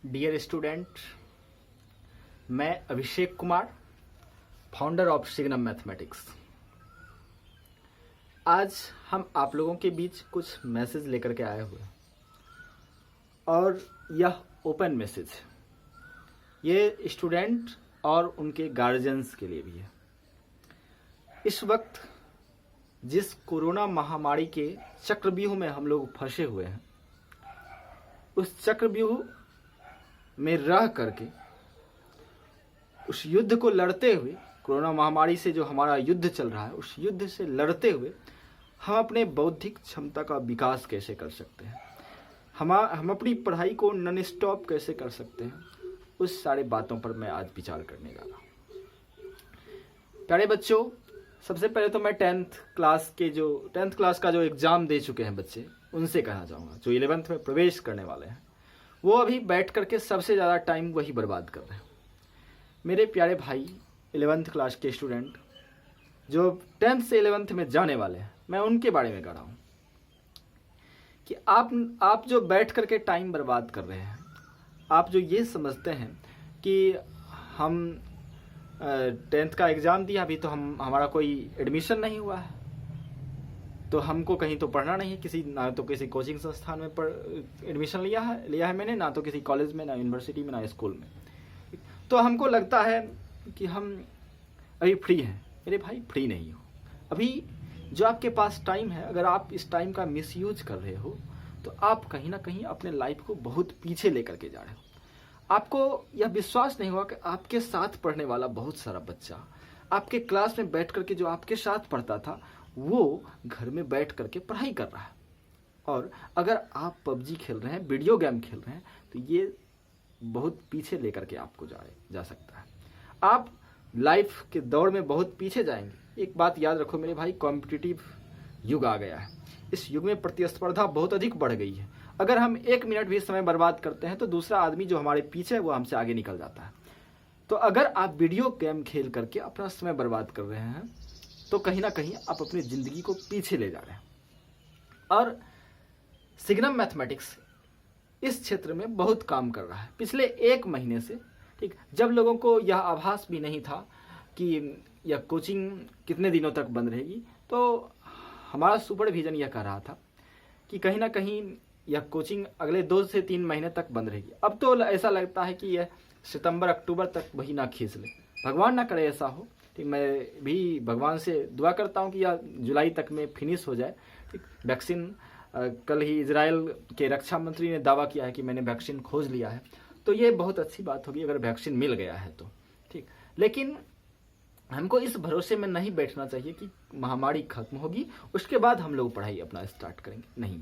Dear student, मैं Abhishek Kumar, founder of Signum mathematics. आज हम आप लोगों के बीच कुछ मैसेज लेकर के आए हुए हैं और यह ओपन मैसेज ये स्टूडेंट और उनके गार्जियंस के लिए भी है। इस वक्त जिस कोरोना महामारी के चक्रव्यूह में हम लोग फंसे हुए हैं, उस चक्रव्यूह में रह करके उस युद्ध को लड़ते हुए, कोरोना महामारी से जो हमारा युद्ध चल रहा है, उस युद्ध से लड़ते हुए हम अपने बौद्धिक क्षमता का विकास कैसे कर सकते हैं, हम अपनी पढ़ाई को नॉन स्टॉप कैसे कर सकते हैं, उस सारे बातों पर मैं आज विचार करने जा रहा हूँ। प्यारे बच्चों, सबसे पहले तो मैं टेंथ क्लास का जो एग्ज़ाम दे चुके हैं बच्चे, उनसे कहना चाहूँगा। जो 11th में प्रवेश करने वाले हैं वो अभी बैठ करके सबसे ज़्यादा टाइम वही बर्बाद कर रहे हैं। मेरे प्यारे भाई 11th क्लास के स्टूडेंट जो 10th से 11th में जाने वाले हैं, मैं उनके बारे में कह रहा हूँ कि आप जो बैठ करके टाइम बर्बाद कर रहे हैं, आप जो ये समझते हैं कि हम 10th का एग्ज़ाम दिया, अभी तो हमारा कोई एडमिशन नहीं हुआ है, तो हमको कहीं तो पढ़ना नहीं है, ना तो किसी कोचिंग संस्थान में एडमिशन लिया है मैंने, ना तो किसी कॉलेज में, ना यूनिवर्सिटी में, ना स्कूल में। तो हमको लगता है कि हम अभी फ्री हैं। मेरे भाई, फ्री नहीं हो। अभी जो आपके पास टाइम है, अगर आप इस टाइम का मिसयूज कर रहे हो तो आप कहीं ना कहीं अपने लाइफ को बहुत पीछे लेकर के जा रहे हो। आपको यह विश्वास नहीं हुआ कि आपके साथ पढ़ने वाला बहुत सारा बच्चा आपके क्लास में बैठ करके जो आपके साथ पढ़ता था, वो घर में बैठ करके पढ़ाई कर रहा है। और अगर आप पबजी खेल रहे हैं, वीडियो गेम खेल रहे हैं, तो ये बहुत पीछे लेकर के आपको जा सकता है। आप लाइफ के दौर में बहुत पीछे जाएंगे। एक बात याद रखो मेरे भाई, कॉम्पिटिटिव युग आ गया है। इस युग में प्रतिस्पर्धा बहुत अधिक बढ़ गई है। अगर हम 1 मिनट भी समय बर्बाद करते हैं तो दूसरा आदमी जो हमारे पीछे है वो हमसे आगे निकल जाता है। तो अगर आप वीडियो गेम खेल करके अपना समय बर्बाद कर रहे हैं तो कहीं ना कहीं आप अपनी ज़िंदगी को पीछे ले जा रहे हैं। और सिग्नम मैथमेटिक्स इस क्षेत्र में बहुत काम कर रहा है पिछले 1 महीने से। ठीक, जब लोगों को यह आभास भी नहीं था कि यह कोचिंग कितने दिनों तक बंद रहेगी, तो हमारा सुपरविजन यह कह रहा था कि कहीं ना कहीं यह कोचिंग अगले 2 से 3 महीने तक बंद रहेगी। अब तो ऐसा लगता है कि यह सितंबर अक्टूबर तक वही ना खींच ले। भगवान ना करे ऐसा हो। ठीक, मैं भी भगवान से दुआ करता हूँ कि यह जुलाई तक में फिनिश हो जाए। ठीक, वैक्सीन कल ही इजराइल के रक्षा मंत्री ने दावा किया है कि मैंने वैक्सीन खोज लिया है, तो ये बहुत अच्छी बात होगी अगर वैक्सीन मिल गया है तो। ठीक, लेकिन हमको इस भरोसे में नहीं बैठना चाहिए कि महामारी खत्म होगी उसके बाद हम लोग पढ़ाई अपना स्टार्ट करेंगे। नहीं,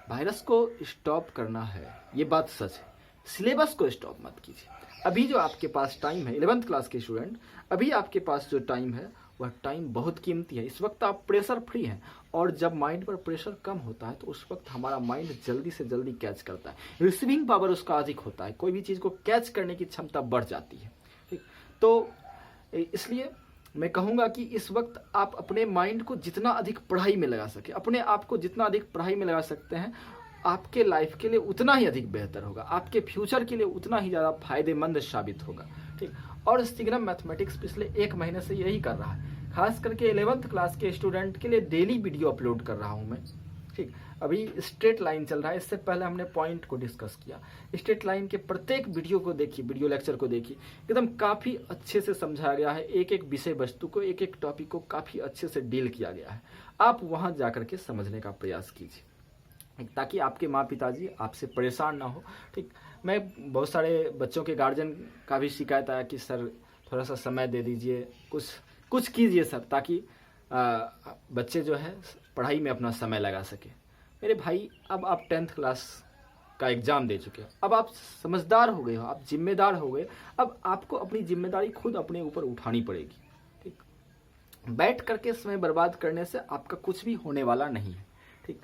वायरस को स्टॉप करना है, ये बात सच है। सिलेबस को स्टॉप मत कीजिए। अभी जो आपके पास टाइम है, 11th क्लास के स्टूडेंट, अभी आपके पास जो टाइम है वह टाइम बहुत कीमती है। इस वक्त आप प्रेशर फ्री हैं, और जब माइंड पर प्रेशर कम होता है तो उस वक्त हमारा माइंड जल्दी से जल्दी कैच करता है, रिसीविंग पावर उसका अधिक होता है, कोई भी चीज़ को कैच करने की क्षमता बढ़ जाती है। ठीक, तो इसलिए मैं कहूँगा कि इस वक्त आप अपने माइंड को जितना अधिक पढ़ाई में लगा सके, अपने आप को जितना अधिक पढ़ाई में लगा सकते हैं, आपके लाइफ के लिए उतना ही अधिक बेहतर होगा, आपके फ्यूचर के लिए उतना ही ज़्यादा फायदेमंद साबित होगा। ठीक, और सिग्नम मैथमेटिक्स पिछले 1 महीने से यही कर रहा है। खास करके 11th क्लास के स्टूडेंट के लिए डेली वीडियो अपलोड कर रहा हूँ मैं। ठीक, अभी स्ट्रेट लाइन चल रहा है, इससे पहले हमने पॉइंट को डिस्कस किया। स्ट्रेट लाइन के प्रत्येक वीडियो को देखिए, वीडियो लेक्चर को देखिए, एकदम काफ़ी अच्छे से समझाया गया है। एक एक विषय वस्तु को, एक एक टॉपिक को काफ़ी अच्छे से डील किया गया है। आप वहाँ जा करके समझने का प्रयास कीजिए ताकि आपके माँ पिताजी आपसे परेशान ना हो। ठीक, मैं बहुत सारे बच्चों के गार्जियन का भी शिकायत आया कि सर थोड़ा सा समय दे दीजिए, कुछ कीजिए सर, ताकि बच्चे जो है पढ़ाई में अपना समय लगा सके। मेरे भाई, अब आप 10th क्लास का एग्ज़ाम दे चुके हो, अब आप समझदार हो गए हो, आप जिम्मेदार हो गए। अब आपको अपनी जिम्मेदारी खुद अपने ऊपर उठानी पड़ेगी। ठीक, बैठ करके समय बर्बाद करने से आपका कुछ भी होने वाला नहीं है। ठीक,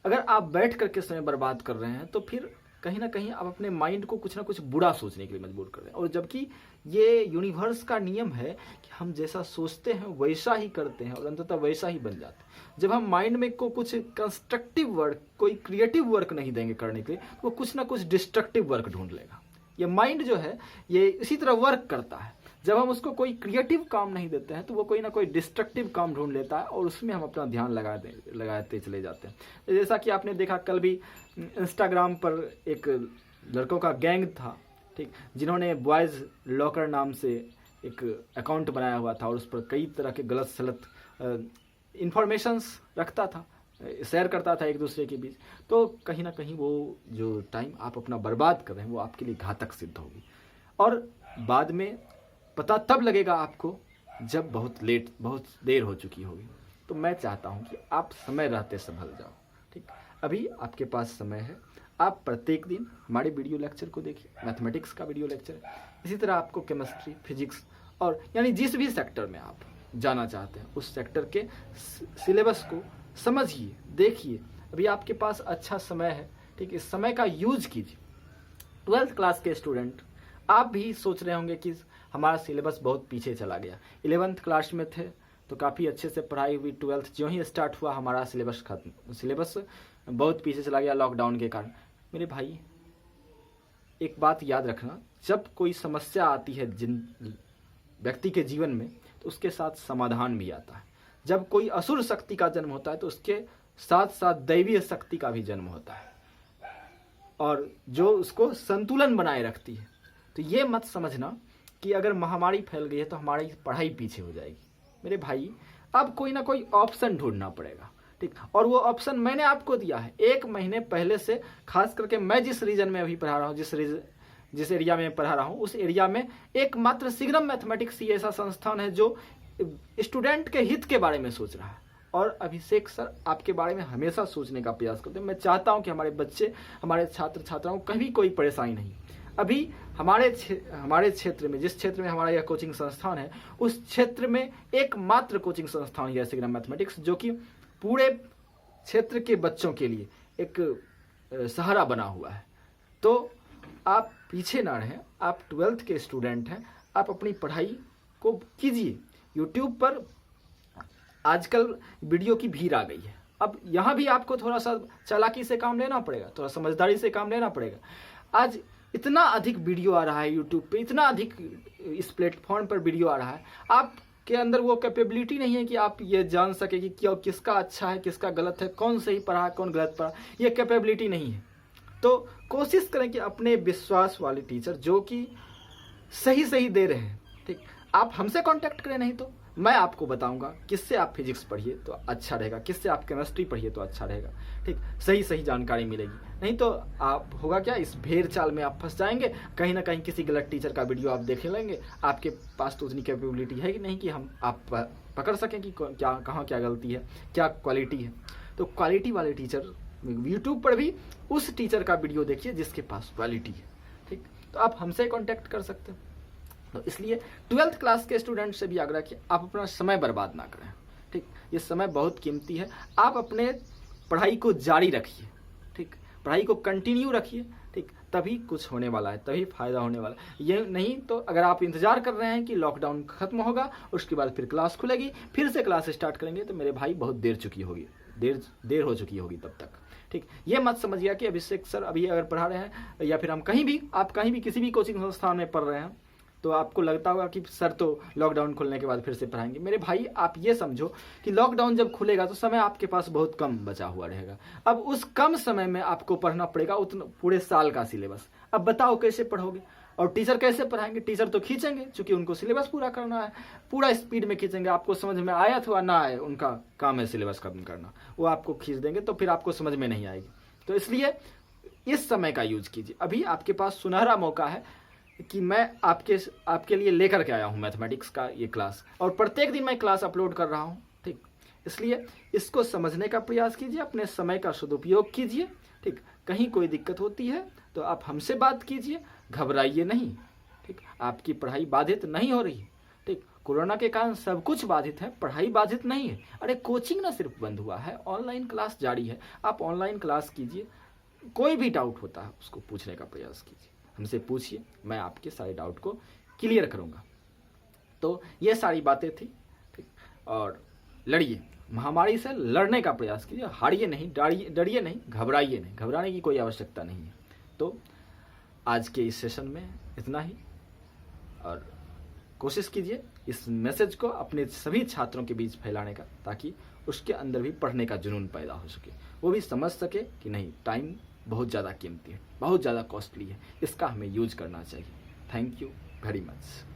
अगर आप बैठ करके समय बर्बाद कर रहे हैं तो फिर कहीं ना कहीं आप अपने माइंड को कुछ ना कुछ बुरा सोचने के लिए मजबूर कर रहे हैं। और जबकि ये यूनिवर्स का नियम है कि हम जैसा सोचते हैं वैसा ही करते हैं और अंततः वैसा ही बन जाते हैं। जब हम माइंड में को कुछ कंस्ट्रक्टिव वर्क, कोई क्रिएटिव वर्क नहीं देंगे करने के लिए, तो वो कुछ ना कुछ डिस्ट्रक्टिव वर्क ढूंढ लेगा। ये माइंड जो है ये इसी तरह वर्क करता है। जब हम उसको कोई क्रिएटिव काम नहीं देते हैं तो वो कोई ना कोई डिस्ट्रक्टिव काम ढूंढ लेता है और उसमें हम अपना ध्यान लगाते चले जाते हैं। जैसा कि आपने देखा कल भी इंस्टाग्राम पर एक लड़कों का गैंग था, ठीक, जिन्होंने बॉयज़ लॉकर नाम से एक अकाउंट बनाया हुआ था और उस पर कई तरह के गलत सलत इंफॉर्मेशंस रखता था, शेयर करता था एक दूसरे के बीच। तो कहीं ना कहीं वो जो टाइम आप अपना बर्बाद कर रहे हैं वो आपके लिए घातक सिद्ध होगी और बाद में पता तब लगेगा आपको जब बहुत देर हो चुकी होगी। तो मैं चाहता हूं कि आप समय रहते संभल जाओ, ठीक। अभी आपके पास समय है, आप प्रत्येक दिन हमारे वीडियो लेक्चर को देखिए, मैथमेटिक्स का वीडियो लेक्चर है। इसी तरह आपको केमिस्ट्री, फिजिक्स और यानी जिस भी सेक्टर में आप जाना चाहते हैं उस सेक्टर के सिलेबस को समझिए, देखिए। अभी आपके पास अच्छा समय है, ठीक, इस समय का यूज कीजिए। 12th क्लास के स्टूडेंट आप भी सोच रहे होंगे कि हमारा सिलेबस बहुत पीछे चला गया। 11th क्लास में थे तो काफ़ी अच्छे से पढ़ाई हुई, 12th जो ही स्टार्ट हुआ हमारा सिलेबस खत्म, सिलेबस बहुत पीछे चला गया लॉकडाउन के कारण। मेरे भाई एक बात याद रखना, जब कोई समस्या आती है जिन व्यक्ति के जीवन में तो उसके साथ समाधान भी आता है। जब कोई असुर शक्ति का जन्म होता है तो उसके साथ साथ दैवीय शक्ति का भी जन्म होता है और जो उसको संतुलन बनाए रखती है। तो ये मत समझना कि अगर महामारी फैल गई है तो हमारी पढ़ाई पीछे हो जाएगी। मेरे भाई अब कोई ना कोई ऑप्शन ढूंढना पड़ेगा, ठीक, और वो ऑप्शन मैंने आपको दिया है 1 महीने पहले से। खास करके मैं जिस रीजन में अभी पढ़ा रहा हूँ, जिस एरिया में पढ़ा रहा हूँ उस एरिया में एकमात्र सिग्नम मैथमेटिक्स ही ऐसा संस्थान है जो स्टूडेंट के हित के बारे में सोच रहा है। और अभिषेक सर आपके बारे में हमेशा सोचने का प्रयास करते हैं। मैं चाहता हूं कि हमारे बच्चे, हमारे छात्र छात्राओं को कभी कोई परेशानी नहीं। अभी हमारे क्षेत्र में, जिस क्षेत्र में हमारा यह कोचिंग संस्थान है उस क्षेत्र में एकमात्र कोचिंग संस्थान यह सिग्नम मैथमेटिक्स, जो कि पूरे क्षेत्र के बच्चों के लिए एक सहारा बना हुआ है। तो आप पीछे ना रहें, आप 12th के स्टूडेंट हैं, आप अपनी पढ़ाई को कीजिए। यूट्यूब पर आजकल वीडियो की भीड़ आ गई है। अब यहाँ भी आपको थोड़ा सा चालाकी से काम लेना पड़ेगा, थोड़ा समझदारी से काम लेना पड़ेगा। आज इतना अधिक वीडियो आ रहा है यूट्यूब पे, इतना अधिक इस प्लेटफॉर्म पर वीडियो आ रहा है, आपके अंदर वो कैपेबिलिटी नहीं है कि आप ये जान सके कि क्या किसका अच्छा है किसका गलत है, कौन सही पढ़ा कौन गलत पढ़ा, ये कैपेबिलिटी नहीं है। तो कोशिश करें कि अपने विश्वास वाले टीचर जो कि सही दे रहे हैं, ठीक, आप हमसे कांटेक्ट करें। नहीं तो मैं आपको बताऊंगा किससे आप फिजिक्स पढ़िए तो अच्छा रहेगा, किससे आप केमिस्ट्री पढ़िए तो अच्छा रहेगा, ठीक, सही जानकारी मिलेगी। नहीं तो आप होगा क्या, इस भेड़ चाल में आप फंस जाएंगे, कहीं ना कहीं किसी गलत टीचर का वीडियो आप देख लेंगे। आपके पास तो उतनी कैपेबिलिटी है कि नहीं कि आप पकड़ सकें कि कहाँ क्या गलती है, क्या क्वालिटी है। तो क्वालिटी वाले टीचर यूट्यूब पर भी उस टीचर का वीडियो देखिए जिसके पास क्वालिटी है, ठीक। तो आप हमसे कॉन्टेक्ट कर सकते हैं। तो इसलिए 12th क्लास के स्टूडेंट से भी आग्रह किया, आप अपना समय बर्बाद ना करें, ठीक। ये समय बहुत कीमती है, आप अपने पढ़ाई को जारी रखिए, ठीक, पढ़ाई को कंटिन्यू रखिए, ठीक, तभी कुछ होने वाला है, तभी फायदा होने वाला है। ये नहीं तो अगर आप इंतजार कर रहे हैं कि लॉकडाउन खत्म होगा उसके बाद फिर क्लास खुलेगी, फिर से क्लास स्टार्ट करेंगे, तो मेरे भाई बहुत देर हो चुकी होगी तब तक, ठीक। ये मत समझिए कि अभिषेक सर अभी अगर पढ़ा रहे हैं या फिर आप कहीं भी किसी भी कोचिंग संस्थान में पढ़ रहे हैं तो आपको लगता होगा कि सर तो लॉकडाउन खुलने के बाद फिर से पढ़ाएंगे। मेरे भाई आप ये समझो कि लॉकडाउन जब खुलेगा तो समय आपके पास बहुत कम बचा हुआ रहेगा। अब उस कम समय में आपको पढ़ना पड़ेगा उतना पूरे साल का सिलेबस। अब बताओ कैसे पढ़ोगे, और टीचर कैसे पढ़ाएंगे? टीचर तो खींचेंगे, क्योंकि उनको सिलेबस पूरा करना है, पूरा स्पीड में खींचेंगे। आपको समझ में आया अथवा ना आए, उनका काम है सिलेबस खत्म करना, वो आपको खींच देंगे तो फिर आपको समझ में नहीं आएगी। तो इसलिए इस समय का यूज कीजिए। अभी आपके पास सुनहरा मौका है कि मैं आपके लिए लेकर के आया हूँ मैथमेटिक्स का ये क्लास, और प्रत्येक दिन मैं क्लास अपलोड कर रहा हूँ, ठीक। इसलिए इसको समझने का प्रयास कीजिए, अपने समय का सदुपयोग कीजिए, ठीक। कहीं कोई दिक्कत होती है तो आप हमसे बात कीजिए, घबराइए नहीं, ठीक। आपकी पढ़ाई बाधित नहीं हो रही, ठीक। कोरोना के कारण सब कुछ बाधित है, पढ़ाई बाधित नहीं है। अरे कोचिंग ना सिर्फ बंद हुआ है, ऑनलाइन क्लास जारी है। आप ऑनलाइन क्लास कीजिए, कोई भी डाउट होता है उसको पूछने का प्रयास कीजिए, हमसे पूछिए, मैं आपके सारे डाउट को क्लियर करूंगा। तो ये सारी बातें थी, ठीक। और लड़िए, महामारी से लड़ने का प्रयास कीजिए, हारिए नहीं, डरिए नहीं, घबराइए नहीं, घबराने की कोई आवश्यकता नहीं है। तो आज के इस सेशन में इतना ही, और कोशिश कीजिए इस मैसेज को अपने सभी छात्रों के बीच फैलाने का, ताकि उसके अंदर भी पढ़ने का जुनून पैदा हो सके, वो भी समझ सके कि नहीं, टाइम बहुत ज़्यादा कीमती है, बहुत ज़्यादा कॉस्टली है, इसका हमें यूज करना चाहिए। Thank you very much.